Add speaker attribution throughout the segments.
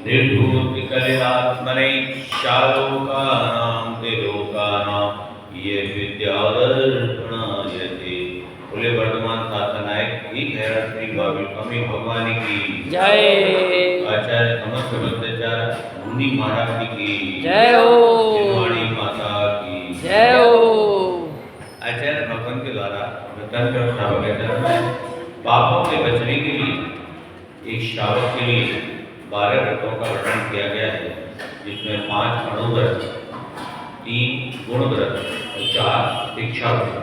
Speaker 1: निर्धूतिकलितात्मने शालोकानां त्रिलोकानां ये विद्यादर्पणायते। बोले वर्धमान साधनायक की खैर श्री बाबी स्वामी भगवान की
Speaker 2: जय।
Speaker 1: आचार्य समस्त भक्ताचार्य मुनि महाराज की
Speaker 2: जय हो।
Speaker 1: शिवाणी माता की
Speaker 2: जय हो।
Speaker 1: आचार्य भगवान के द्वारा पापों से बचने के लिए एक श्रावक के लिए 12 व्रतों का वर्णन किया गया है, जिसमें 5 अणुव्रत, 3 गुण व्रत और 4 शिक्षा व्रत।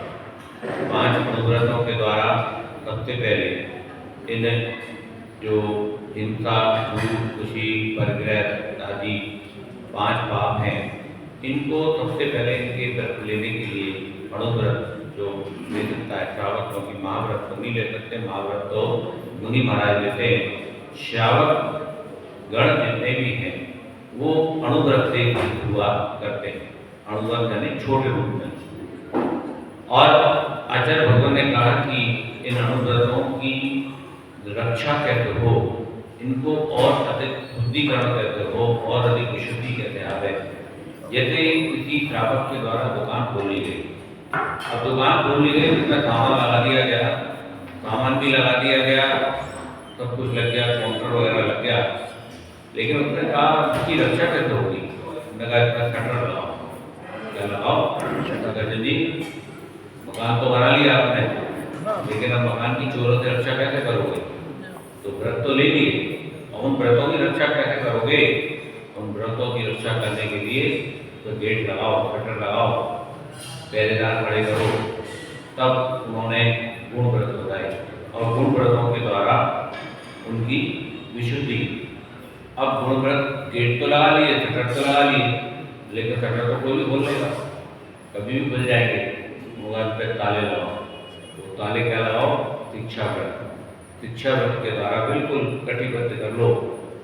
Speaker 1: 5 अणुव्रतों के द्वारा सबसे पहले इन जो हिंसा, झूठ, खुशी, परग्रह आदि 5 पाप हैं, इनको सबसे पहले इनके व्रत लेने के लिए अणुव्रत जो ले सकता है श्रावक, क्योंकि महाव्रत तो नहीं ले सकते, महाव्रत तो मुनि महाराज लेते हैं। श्रावक गण जितने भी हैं वो अणुव्रत से हुआ करते हैं, अणुव्रत यानी छोटे रूप में। और आचार्य भगवान ने कहा कि इन अणुव्रतों की रक्षा कैसे हो, इनको और अधिक शुद्धिकरण कैसे हो और अधिक विशुद्धि कैसे आवे। जैसे किसी श्रावक के द्वारा दुकान खोली गई, अब दुकान खोल ली गई, उसमें सामान लगा दिया गया, सामान भी लगा दिया गया, सब कुछ लग गया, काउंटर वगैरह लग गया, लेकिन उसने कहा इसकी रक्षा कैसे होगी। उसने कहा इसका शटर लगाओ। क्या लगाओ? शटर। जी मकान तो बना लिया आपने, लेकिन अब मकान की चोरों से रक्षा कैसे करोगे? तो व्रत तो ले लिए, और उन व्रतों की रक्षा कैसे करोगे? उन व्रतों की रक्षा करने के लिए तो गेट लगाओ, शटर लगाओ, पहरेदार खड़े करो। तब उन्होंने गुण व्रत बताए और गुण व्रतों के द्वारा उनकी विशुद्धि। अब गुण व्रत गेट तो लगा लिए, शटर तो लगा लिए, लेकिन शटर तो कोई भी खोल लेगा, कभी भी खुल जाएंगे। मोबाइल पे ताले लगाओ, तो ताले क्या लगाओ? शिक्षा व्रत। शिक्षा व्रत के द्वारा बिल्कुल कटिबद्ध कर लो,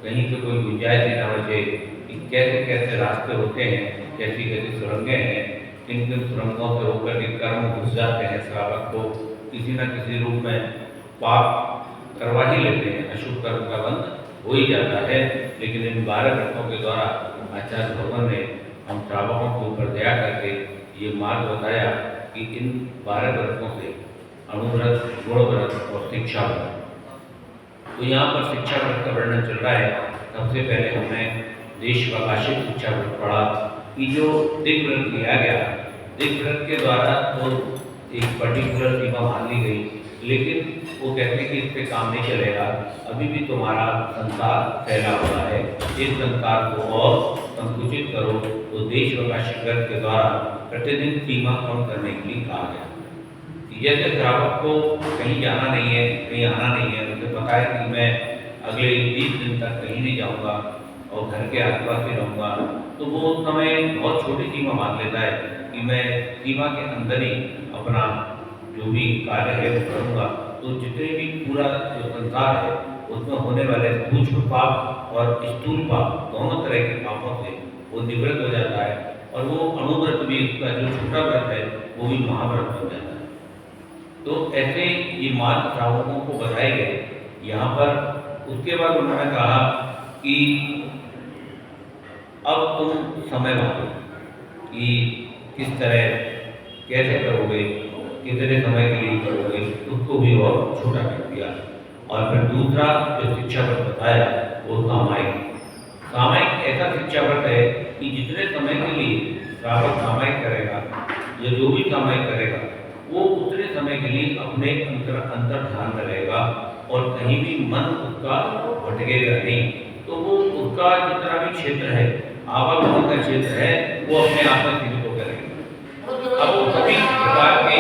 Speaker 1: कहीं पे कोई गुंजाइश नहीं होना चाहिए कि कैसे कैसे रास्ते होते हैं, कैसी कैसी सुरंगें हैं, किन किन सुरंगों से होकर के कर्म घुस जाते हैं। श्रावक को किसी न किसी रूप में पाप करवा ही लेते हैं, अशुभ कर्म का बंध हो ही जाता है। लेकिन इन 12 व्रतों के द्वारा आचार्य भगवान ने हम श्रावकों के ऊपर दया करके ये मार्ग बताया कि इन 12 व्रतों से अणुव्रत, गुण व्रत और शिक्षा व्रत। तो यहाँ पर शिक्षा व्रत का वर्णन चल रहा है। सबसे पहले हमने देश प्रकाशित शिक्षा व्रत पढ़ा कि जो दिग् व्रत लिया गया, दिग् व्रत के द्वारा तो एक पर्टिकुलर सीमा मान ली गई, लेकिन वो कहते हैं कि इस पे काम नहीं चलेगा, अभी भी तुम्हारा संसार फैला हुआ है, इस संसार को और संकुचित करो। तो देश प्रकाशित व्रत के द्वारा प्रतिदिन सीमा कम करने के लिए कहा गया। जैसे श्रावक को कहीं जाना नहीं है, कहीं आना नहीं है, मुझे पता है कि मैं अगले 20 दिन तक कहीं नहीं जाऊँगा और घर के आसपास ही रहूँगा, तो वो उस समय बहुत छोटी सीमा मान लेता है कि मैं सीमा के अंदर ही अपना जो भी कार्य है वो करूँगा। तो जितने भी पूरा जो संसार है उसमें होने वाले सूक्ष्म पाप और स्थूल पाप, दोनों तरह के पापों से वो निवृत्त हो जाता है, और वो अणुव्रत भी, उसका जो छोटा व्रत है वो भी महाव्रत बन जाता है। तो ऐसे ये मार्ग श्रावकों को बताए गए यहाँ पर। उसके बाद उन्होंने कहा कि अब तुम समय मांगो कि किस तरह कैसे करोगे, कितने समय के लिए करोगे, उसको भी और छोटा कर दिया। और फिर दूसरा जो शिक्षा व्रत बताया वो सामायिक। सामायिक ऐसा शिक्षा व्रत है कि जितने समय के लिए श्रावक सामायिक करेगा या जो भी सामायिक करेगा, वो उतने समय के लिए अपने अंतर ध्यान रहेगा और कहीं भी मन उसका भटकेगा नहीं। तो वो उसका जितना भी क्षेत्र है, आवागमन का क्षेत्र है, वो अपने आप में सीमित होकर रहेगा। अब वो सभी प्रकार के,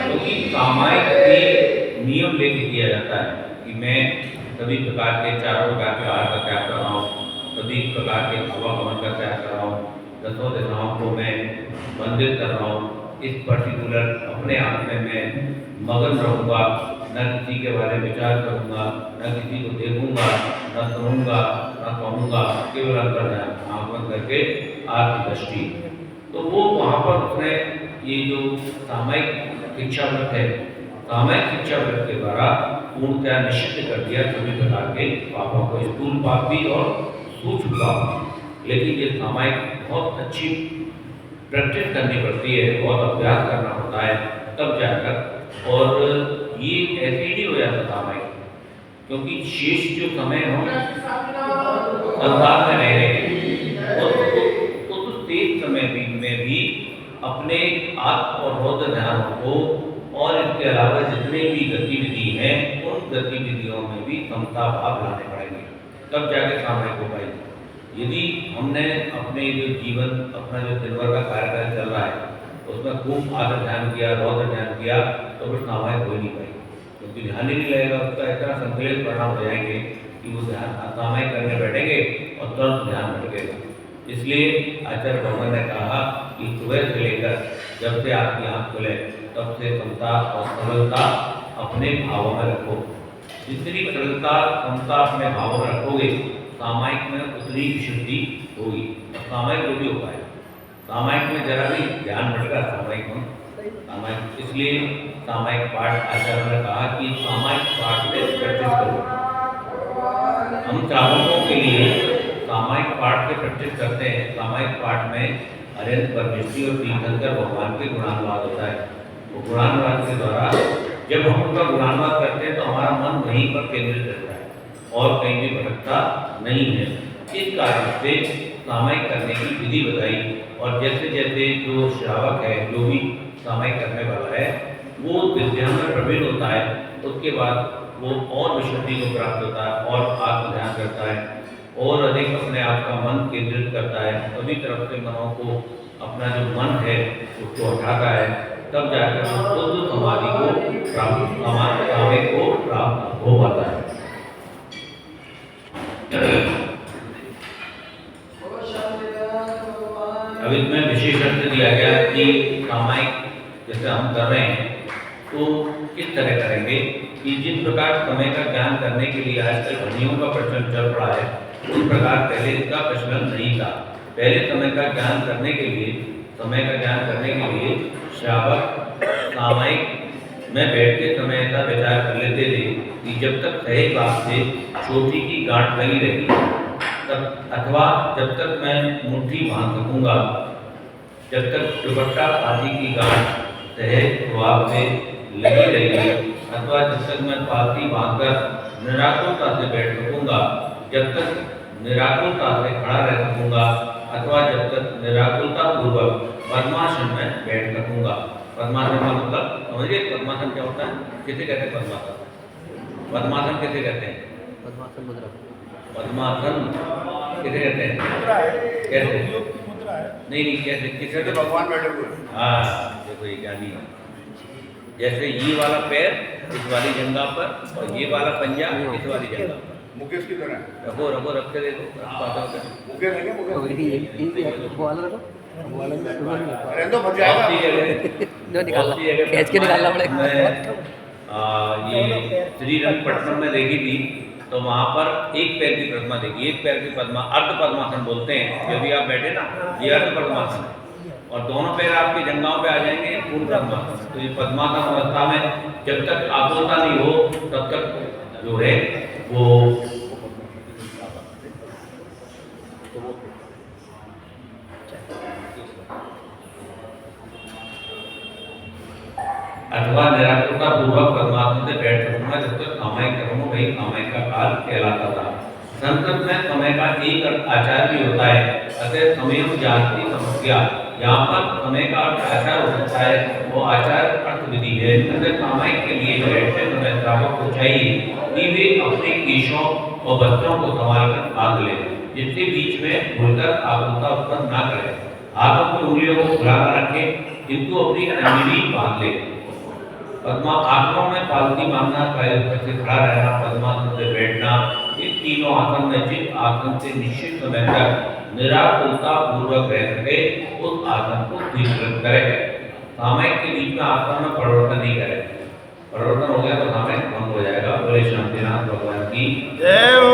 Speaker 1: क्योंकि सामायिक के नियम लेके किया जाता है कि मैं सभी प्रकार के, 4 प्रकार के आहार का त्याग कर रहा हूँ, सभी प्रकार के आवागमन का त्याग कर रहा हूँ, 10 दिशाओं को मैं बंदित कर रहा हूँ, इस पर्टिकुलर अपने आप में मैं मगन रहूँगा, न किसी के बारे में विचार करूँगा, न किसी को देखूँगा, न सुनूँगा, न कहूँगा, केवल अंतर आंकलन करके आपकी दृष्टि। तो वो वहाँ पर उसने ये जो सामायिक शिक्षा व्रत है, सामायिक शिक्षा व्रत के द्वारा पूर्णतया निषिद्ध कर दिया सभी प्रकार के पापों को, स्थूल पाप भी और सूक्ष्म पाप भी। लेकिन ये सामायिक बहुत अच्छी प्रैक्टिस करनी पड़ती है, बहुत अभ्यास करना होता है तब जाकर, और ये ऐसे ही नहीं हो जाता सामायिक, क्योंकि शेष जो समय हम संसार में रह रहे हैं उस तेज समय में भी अपने आत्म और बौद्ध ध्यान को और इसके अलावा जितने भी गतिविधि हैं उन गतिविधियों में भी समता भाव लाने पड़ेंगे, तब जाके सामायिक हो पाएगी। यदि हमने अपने जो जीवन, अपना जो दिन भर का कार्यक्रम चल रहा है उसमें खूब आदर ध्यान किया, रौद्र ध्यान किया, तो फिर सामायिक हो ही नहीं पाएगी, क्योंकि ध्यान ही नहीं लगेगा, उसका इतना संकलित परिणाम हो जाएंगे कि वो ध्यान सामायिक करने बैठेंगे और तुरंत ध्यान भटकेगा। इसलिए आचार्य भगवान ने कहा कि सुबह से लेकर जब से आपकी आँख खुले तब से समता और सरलता अपने भावों में रखो। जितनी सरलता समता अपने भावों में रखोगे सामायिक में उतनी विशुद्धि होगी, और सामायिक जो भी हो पाएगा। सामायिक में जरा भी ध्यान भटका सामायिक, इसलिए सामायिक पाठ आचार्य ने कहा कि सामायिक पाठ से प्रैक्टिस करो। हम चालकों के लिए सामायिक पाठ से प्रैक्टिस करते हैं। सामायिक पाठ में अनंत परमेश्वरी और तीर्थंकर भगवान के गुणानुवाद होता है। वो गुणानुवाद के द्वारा जब हम उनका गुणानुवाद करते हैं तो हमारा मन वहीं पर केंद्रित रहता है और कहीं भी भटकता नहीं है। इस कारण से सामायिक करने की विधि बताई, और जैसे जैसे जो श्रावक है, जो भी सामायिक करने वाला है, वो विद्या में प्रवीण होता है, उसके बाद वो और विशुद्धि को प्राप्त होता है और आत्म ध्यान करता है और अधिक अपने आप का मन केंद्रित करता है, सभी तरफ से मनों को, अपना जो मन है उसको हटाता है, तब जाकर वो शुद्ध समाधि को प्राप्त, सामायिक को प्राप्त हो पाता है। अब इसमें विशेष अर्थ दिया गया कि सामायिक जैसे हम कर रहे हैं तो किस तरह करेंगे, कि जिस प्रकार समय का ज्ञान करने के लिए आजकल ध्वनियों का प्रचलन चल रहा है उस प्रकार पहले इसका प्रचलन नहीं था। पहले समय का ज्ञान करने के लिए श्रावक सामायिक में बैठते समय ऐसा विचार कर लेते थे कि जब तक सही बात से चोटी की गांठ लगी रहेगी तब, अथवा जब तक मैं मुट्ठी बांध सकूंगा, जब तक दुपट्टा आदि की गांठ सहज प्रभाव से लगी रहेगी, अथवा जब तक मैं पालती बांधकर निराकुलता से बैठ सकूंगा, जब तक निराकुलता से खड़ा रह सकूंगा, अथवा जब तक निराकुलता पूर्वक पद्मासन में बैठ सकूंगा। पद्मासन का मतलब समझिए, पद्मासन क्या होता है, किसे कहते हैं पद्मासन? पद्मासन किसे कहते हैं? पद्मासन किसे कहते हैं? कैसे? नहीं, कैसे, किसे?
Speaker 2: भगवान बैठे हुए।
Speaker 1: हाँ, देखो ये ज्ञानी है। जैसे ये वाला पैर इस वाली जंगा पर और ये वाला पंजा इस वाली जंगा पर।
Speaker 2: मुकेश की तरह
Speaker 1: रखो रख के देखो,
Speaker 2: मुकेश है क्या? मुकेश
Speaker 3: खींच के निकालना पड़ेगा।
Speaker 1: ये श्रीरंगपट्टनम में देखी थी तो वहाँ पर एक पैर की प्रतिमा देखी, एक पैर की पद्मा, अर्ध पद्मासन बोलते हैं। जब भी आप बैठे ना, ये अर्ध पद्मासन है, और दोनों पैर आपकी जंघाओं पे आ जाएंगे पूर्ण पद्मासन। तो ये पद्मासन अवस्था में जब तक आकुलता नहीं हो तब तक जो है वो अथवा निराकुलता पूर्वक पद्मासन से बैठ सकूंगा, जब तक सामायिक करूंगा, वही सामायिक का काल कहलाता था। संस्कृत में समय का एक आचार भी होता है, अतः समय जाति समस्या। यहाँ पर समय का आचार हो सकता है, वो आचार अर्थ विधि है। अतः सामायिक के लिए बैठते समय श्रावक को चाहिए कि वे अपने केशों और बच्चों को संभाल कर बांध ले, जिसके बीच में भूलकर आकुलता उत्पन्न ना करे। हाथों की उंगलियों को खुला रखें, किंतु अपनी अंगुली बांध ले। पद्मा आसनों में पालती बांधना, पैर से खड़ा रहना, पद्मासन से बैठना, इन तीनों आसन में जिस आसन से निश्चित समय तक निराकुलता पूर्वक रह सके उस आसन को स्वीकृत करें। सामायिक के बीच में आसन में परिवर्तन नहीं करें, परिवर्तन हो गया तो सामायिक भंग हो जाएगा। बोले शांतिनाथ भगवान की जय हो।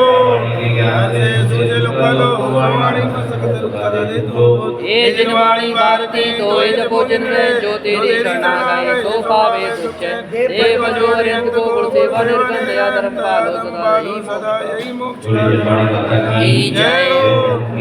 Speaker 4: दे दे तो
Speaker 3: ये जिनवाणी भारती तो ये जपो जिनमें जो तेरी शरणा गाए सो पावे तुच्छ देव जो अरिंद को गुण सेवा निर्गंध या धर्म पालो सदा
Speaker 4: सदा यही मोक्ष
Speaker 1: बोलिए जयकारा माता की
Speaker 3: जय।